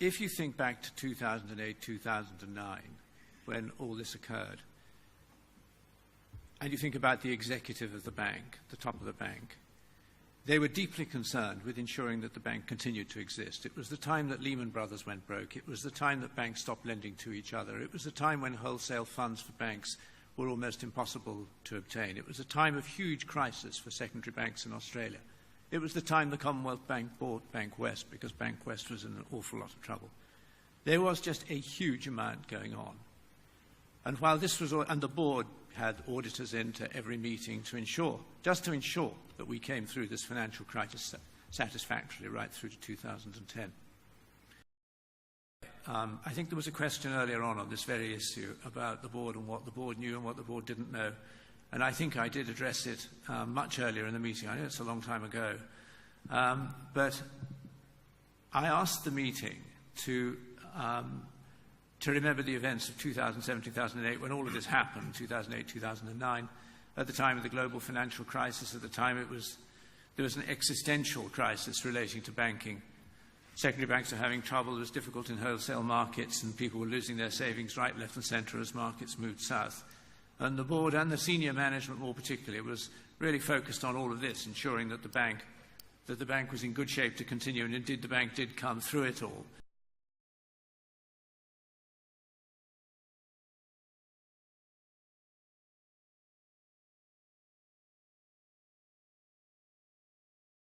if you think back to 2008, 2009, when all this occurred, and you think about the executive of the bank, the top of the bank, they were deeply concerned with ensuring that the bank continued to exist. It was the time that Lehman Brothers went broke. It was the time that banks stopped lending to each other. It was the time when wholesale funds for banks were almost impossible to obtain. It was a time of huge crisis for secondary banks in Australia. It was the time the Commonwealth Bank bought Bankwest because Bankwest was in an awful lot of trouble. There was just a huge amount going on. And while this was, and the board had auditors into every meeting to ensure that we came through this financial crisis satisfactorily right through to 2010. I think there was a question earlier on this very issue about the board and what the board knew and what the board didn't know. And I think I did address it much earlier in the meeting. I know it's a long time ago. But I asked the meeting to remember the events of 2007, 2008, when all of this happened, 2008, 2009, at the time of the global financial crisis. At the time there was an existential crisis relating to banking. Secondary banks are having trouble. It was difficult in wholesale markets, and people were losing their savings right, left and centre as markets moved south. And the board and the senior management more particularly was really focused on all of this, ensuring that the bank was in good shape to continue, and indeed the bank did come through it all.